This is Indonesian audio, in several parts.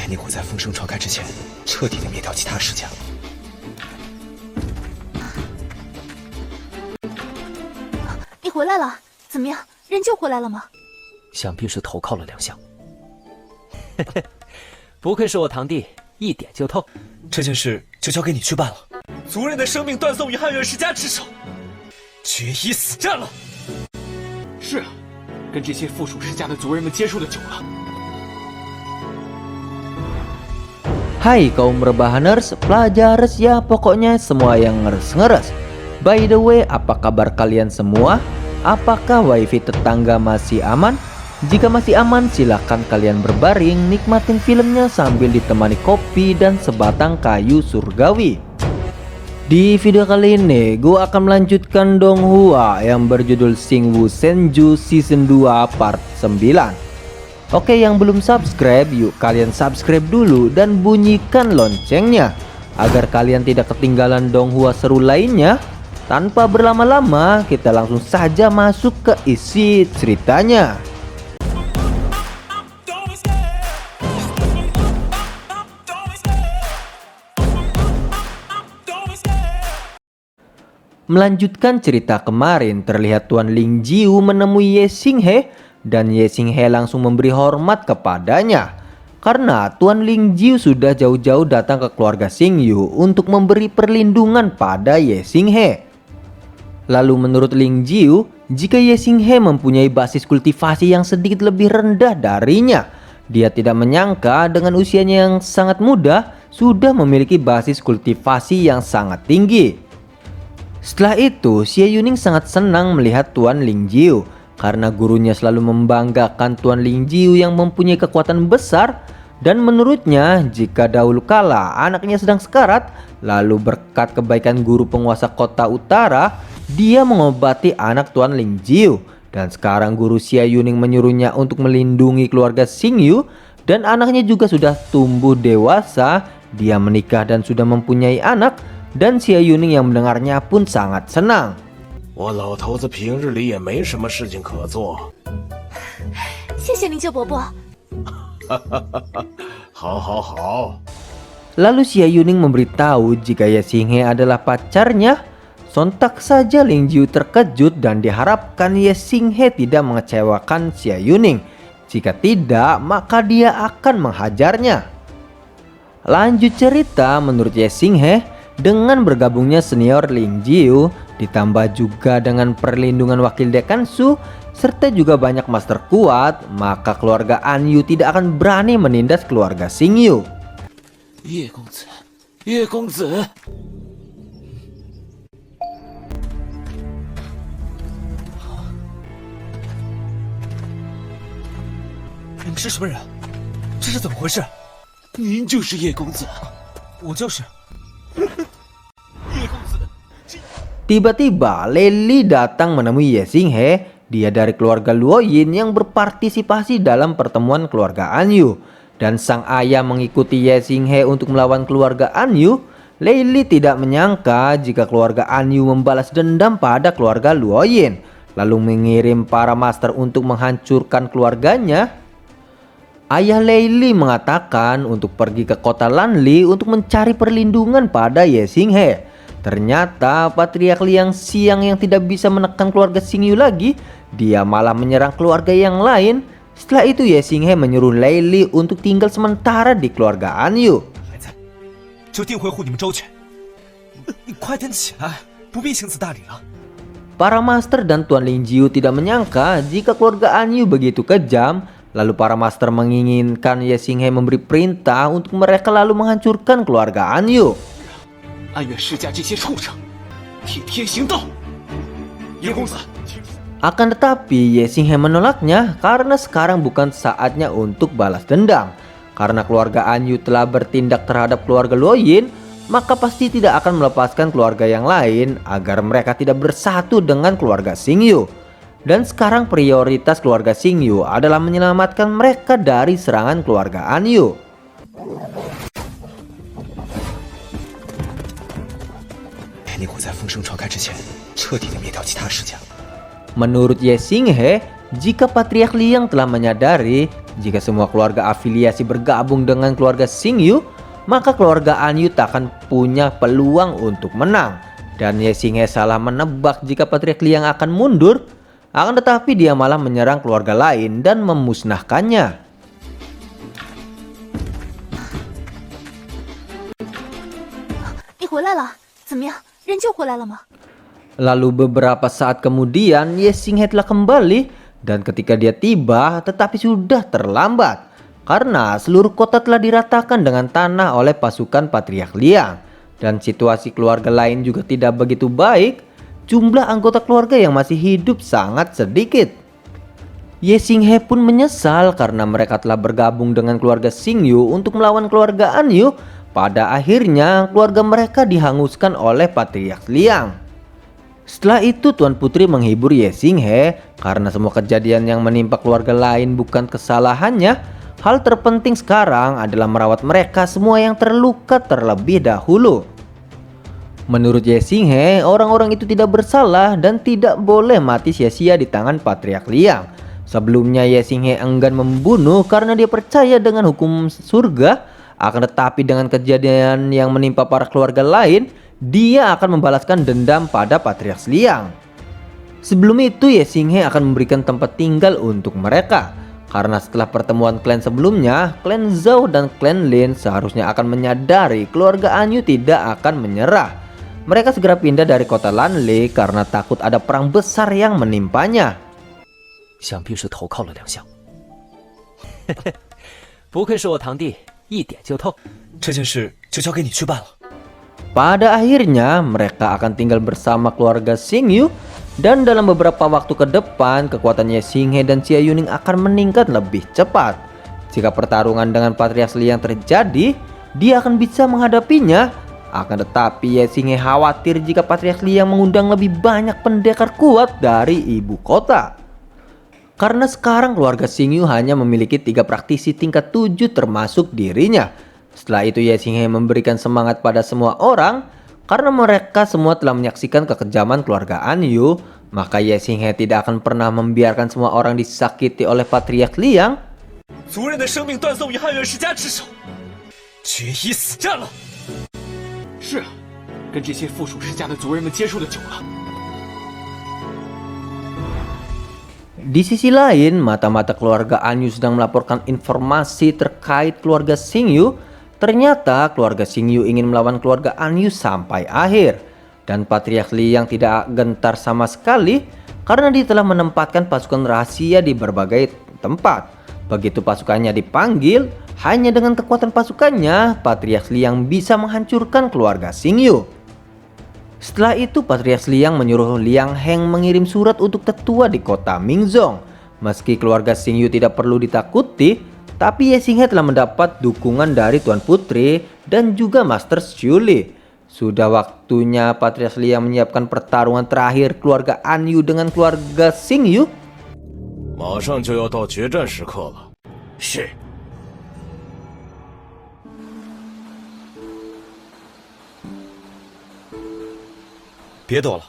陪你虎在风声传开之前，彻底的灭掉其他世家。你回来了，怎么样？人救回来了吗？想必是投靠了两相。不愧是我堂弟，一点就透。这件事就交给你去办了。族人的生命断送于汉月世家之手，决一死战了。是啊，跟这些附属世家的族人们接触的久了。Hai kaum rebahaners, pelajares ya pokoknya semua yang ngeres-ngeres. By the way, apa kabar kalian semua? Apakah wifi tetangga masih aman? Jika masih aman, silahkan kalian berbaring nikmatin filmnya sambil ditemani kopi dan sebatang kayu surgawi. Di video kali ini, gue akan melanjutkan Donghua yang berjudul Xingwu Senju Season 2 Part 9. Oke, yang belum subscribe, yuk kalian subscribe dulu dan bunyikan loncengnya agar kalian tidak ketinggalan Donghua seru lainnya. Tanpa berlama-lama, kita langsung saja masuk ke isi ceritanya. Melanjutkan cerita kemarin, terlihat Tuan Ling Jiu menemui Ye Xinghe dan Ye Xinghe langsung memberi hormat kepadanya. Karena Tuan Ling Jiu sudah jauh-jauh datang ke keluarga Xingyu untuk memberi perlindungan pada Ye Xinghe. Lalu menurut Ling Jiu, jika Ye Xinghe mempunyai basis kultivasi yang sedikit lebih rendah darinya, dia tidak menyangka dengan usianya yang sangat muda sudah memiliki basis kultivasi yang sangat tinggi. Setelah itu, Xie Yuning sangat senang melihat Tuan Ling Jiu karena gurunya selalu membanggakan Tuan Ling Jiu yang mempunyai kekuatan besar, dan menurutnya jika dahulu kala anaknya sedang sekarat, lalu berkat kebaikan guru penguasa kota utara, dia mengobati anak Tuan Ling Jiu, dan sekarang guru Xie Yuning menyuruhnya untuk melindungi keluarga Xingyu, dan anaknya juga sudah tumbuh dewasa, dia menikah dan sudah mempunyai anak. Dan Xie Yuning yang mendengarnya pun sangat senang. 我老头子平日里也没什么事情可做。谢谢灵鹫伯伯。好好好。 Lalu Xie Yuning memberitahu jika Ye Xinghe adalah pacarnya. Sontak saja Ling Jiu terkejut dan diharapkan Ye Xinghe tidak mengecewakan Xie Yuning. Jika tidak, maka dia akan menghajarnya. Lanjut cerita, menurut Ye Xinghe, dengan bergabungnya senior Ling Jiu, ditambah juga dengan perlindungan wakil dekan Su, serta juga banyak master kuat, maka keluarga Anyu tidak akan berani menindas keluarga Xingyu. Ye Gongzi, Ye Gongzi. 你们是什么人？这是怎么回事？您就是叶公子。我就是。 Tiba-tiba Lei datang menemui Ye Xinghe. Dia dari keluarga Luoyin yang berpartisipasi dalam pertemuan keluarga Anyu. Dan sang ayah mengikuti Ye Xinghe untuk melawan keluarga Anyu. Lei tidak menyangka jika keluarga Anyu membalas dendam pada keluarga Luoyin, lalu mengirim para master untuk menghancurkan keluarganya. Ayah Lei mengatakan untuk pergi ke kota Lanli untuk mencari perlindungan pada Ye Xinghe. Ternyata Patriark Liang Xiang yang tidak bisa menekan keluarga Xingyu lagi, dia malah menyerang keluarga yang lain. Setelah itu Ye Xinghe menyuruh Lei untuk tinggal sementara di keluarga Anyu. Para master dan Tuan Ling Jiu tidak menyangka jika keluarga Anyu begitu kejam. Lalu para master menginginkan Ye Xinghe memberi perintah untuk mereka lalu menghancurkan keluarga Anyu. 暗月世家这些畜生，替天行道！叶公子， Akan tetapi Ye Xinghe menolaknya karena sekarang bukan saatnya untuk balas dendam. Karena keluarga Anyu telah bertindak terhadap keluarga Luoyin, maka pasti tidak akan melepaskan keluarga yang lain agar mereka tidak bersatu dengan keluarga Xingyu. Dan sekarang prioritas keluarga Xingyu adalah menyelamatkan mereka dari serangan keluarga Anyu. Menurut Ye Xinghe, jika Patriark Liang telah menyadari jika semua keluarga afiliasi bergabung dengan keluarga Xingyu, maka keluarga Anyu tak akan punya peluang untuk menang. Dan Ye Xinghe salah menebak jika Patriark Liang akan mundur, akan tetapi dia malah menyerang keluarga lain dan memusnahkannya. Lalu beberapa saat kemudian Ye Xinghe telah kembali, dan ketika dia tiba tetapi sudah terlambat karena seluruh kota telah diratakan dengan tanah oleh pasukan Patriark Liang, dan situasi keluarga lain juga tidak begitu baik. Jumlah anggota keluarga yang masih hidup sangat sedikit. Ye Xinghe pun menyesal karena mereka telah bergabung dengan keluarga Xingyu untuk melawan keluarga Anyu. Pada akhirnya keluarga mereka dihanguskan oleh Patriark Liang. Setelah itu Tuan Putri menghibur Ye Xinghe karena semua kejadian yang menimpa keluarga lain bukan kesalahannya. Hal terpenting sekarang adalah merawat mereka semua yang terluka terlebih dahulu. Menurut Ye Xinghe, orang-orang itu tidak bersalah dan tidak boleh mati sia-sia di tangan Patriark Liang. Sebelumnya Ye Xinghe enggan membunuh karena dia percaya dengan hukum surga. Akan tetapi dengan kejadian yang menimpa para keluarga lain, dia akan membalaskan dendam pada Patriark Liang. Sebelum itu Ye Xinghe akan memberikan tempat tinggal untuk mereka. Karena setelah pertemuan klan sebelumnya, klan Zhao dan klan Lin seharusnya akan menyadari keluarga Anyu tidak akan menyerah. Mereka segera pindah dari kota Lanli karena takut ada perang besar yang menimpanya. 想必是投靠了两相。不愧是我堂弟，一点就透。这件事就交给你去办了。 Pada akhirnya mereka akan tinggal bersama keluarga Xingyu, dan dalam beberapa waktu ke depan kekuatan Ye Xinghe dan Xia Yuning akan meningkat lebih cepat. Jika pertarungan dengan Patriark Liang terjadi, dia akan bisa menghadapinya. Akan tetapi Ye Xinghe khawatir jika Patriark Liang mengundang lebih banyak pendekar kuat dari ibu kota. Karena sekarang keluarga Xingyu hanya memiliki 3 praktisi tingkat 7 termasuk dirinya. Setelah itu Ye Xinghe memberikan semangat pada semua orang. Karena mereka semua telah menyaksikan kekejaman keluarga Anyu, maka Ye Xinghe tidak akan pernah membiarkan semua orang disakiti oleh Patriark Liang. 族人的生命断送于汉月世家之手，决一死战了。是啊，跟这些附属世家的族人们接触的久了。 Di sisi lain, mata-mata keluarga Anyu sedang melaporkan informasi terkait keluarga Xingyu. Ternyata keluarga Xingyu ingin melawan keluarga Anyu sampai akhir. Dan Patriark Liang tidak gentar sama sekali karena dia telah menempatkan pasukan rahasia di berbagai tempat. Begitu pasukannya dipanggil, hanya dengan kekuatan pasukannya, Patriark Liang bisa menghancurkan keluarga Xingyu. Setelah itu Patriark Liang menyuruh Liang Heng mengirim surat untuk tetua di kota Mingzong. Meski keluarga Xingyu tidak perlu ditakuti, tapi Ye Xinghe telah mendapat dukungan dari Tuan Putri dan juga Master Xiuli. Sudah waktunya Patriark Liang menyiapkan pertarungan terakhir keluarga Anyu dengan keluarga Xingyu. 马上就要到决战时刻了。是。别躲了。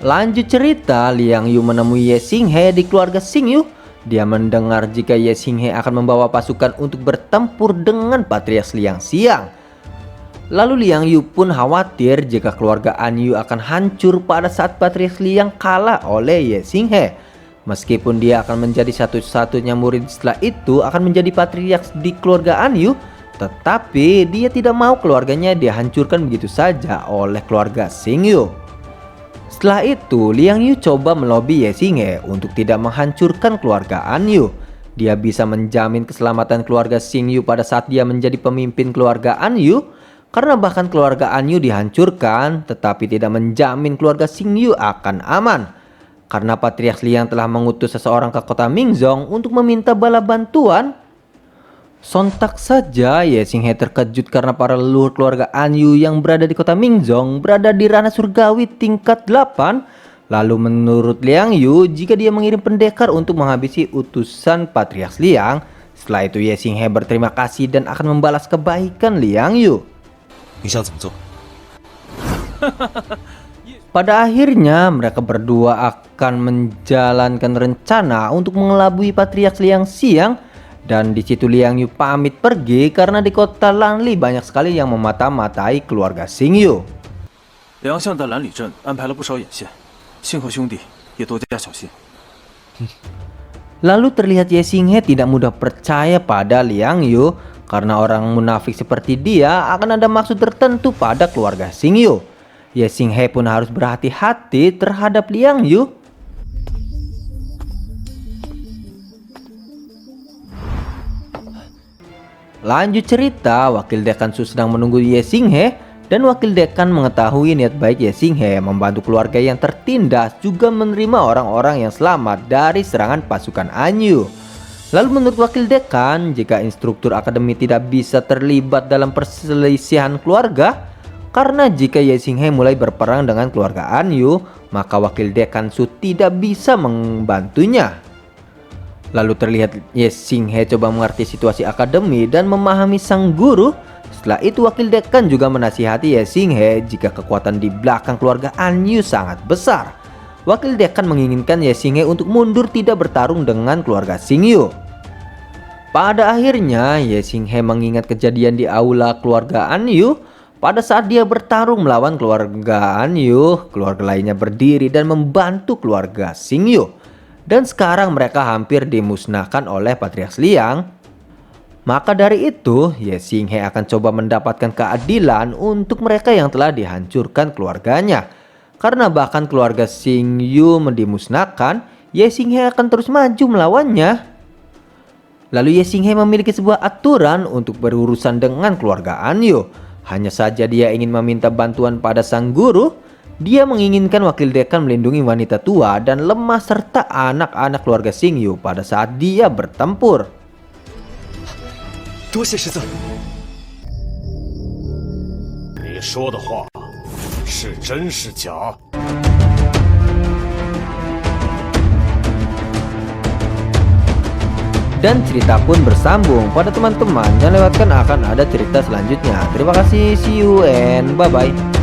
Lanjut cerita, Liang Yu menemui Ye Xinghe di keluarga Xingyu. Dia mendengar jika Ye Xinghe akan membawa pasukan untuk bertempur dengan Patriark Liang Xiang. Lalu Liang Yu pun khawatir jika keluarga Anyu akan hancur pada saat Patriark Liang kalah oleh Ye Xinghe. Meskipun dia akan menjadi satu-satunya murid setelah itu akan menjadi Patriark di keluarga Anyu, tetapi dia tidak mau keluarganya dihancurkan begitu saja oleh keluarga Xingyu. Setelah itu, Liang Yu coba melobi Ye Xinghe untuk tidak menghancurkan keluarga Anyu. Dia bisa menjamin keselamatan keluarga Xingyu pada saat dia menjadi pemimpin keluarga Anyu. Karena bahkan keluarga Anyu dihancurkan, tetapi tidak menjamin keluarga Xingyu akan aman. Karena Patriark Liang telah mengutus seseorang ke kota Mingzong untuk meminta bala bantuan. Sontak saja Ye Xinghe terkejut karena para leluhur keluarga Anyu yang berada di kota Mingzong berada di ranah surgawi tingkat 8. Lalu menurut Liang Yu, jika dia mengirim pendekar untuk menghabisi utusan Patriark Liang, setelah itu Ye Xinghe berterima kasih dan akan membalas kebaikan Liang Yu. 你想怎么做？ Pada akhirnya mereka berdua akan menjalankan rencana untuk mengelabui Patriark Liang Xiang. Dan di situ Liang Yu pamit pergi karena di kota Lanli banyak sekali yang memata-matai keluarga Xingyu. 梁相在兰里镇安排了不少眼线，星河兄弟也多加小心。 Lalu terlihat Ye Xinghe tidak mudah percaya pada Liang Yu karena orang munafik seperti dia akan ada maksud tertentu pada keluarga Xingyu. Ye Xinghe pun harus berhati-hati terhadap Liang Yu. Lanjut cerita, Wakil Dekan Su sedang menunggu Ye Xinghe dan Wakil Dekan mengetahui niat baik Ye Xinghe membantu keluarga yang tertindas juga menerima orang-orang yang selamat dari serangan pasukan Anyu. Lalu menurut Wakil Dekan, jika instruktur akademi tidak bisa terlibat dalam perselisihan keluarga, karena jika Ye Xinghe mulai berperang dengan keluarga Anyu, maka Wakil Dekan Su tidak bisa membantunya. Lalu terlihat Ye Xinghe coba mengerti situasi akademi dan memahami sang guru. Setelah itu Wakil Dekan juga menasihati Ye Xinghe jika kekuatan di belakang keluarga Anyu sangat besar. Wakil Dekan menginginkan Ye Xinghe untuk mundur tidak bertarung dengan keluarga Xingyu. Pada akhirnya Ye Xinghe mengingat kejadian di aula keluarga Anyu. Pada saat dia bertarung melawan keluarga Anyu, keluarga lainnya berdiri dan membantu keluarga Xingyu. Dan sekarang mereka hampir dimusnahkan oleh Patriark Liang. Maka dari itu, Ye Xinghe akan coba mendapatkan keadilan untuk mereka yang telah dihancurkan keluarganya. Karena bahkan keluarga Xingyu dimusnahkan, Ye Xinghe akan terus maju melawannya. Lalu Ye Xinghe memiliki sebuah aturan untuk berurusan dengan keluarga Anyu. Hanya saja dia ingin meminta bantuan pada sang guru. Dia menginginkan Wakil Dekan melindungi wanita tua dan lemah serta anak-anak keluarga Xingyu pada saat dia bertempur. 多谢师尊。你说的话是真是假？ Dan cerita pun bersambung pada teman-teman. Jangan lewatkan, akan ada cerita selanjutnya. Terima kasih, see you and bye-bye.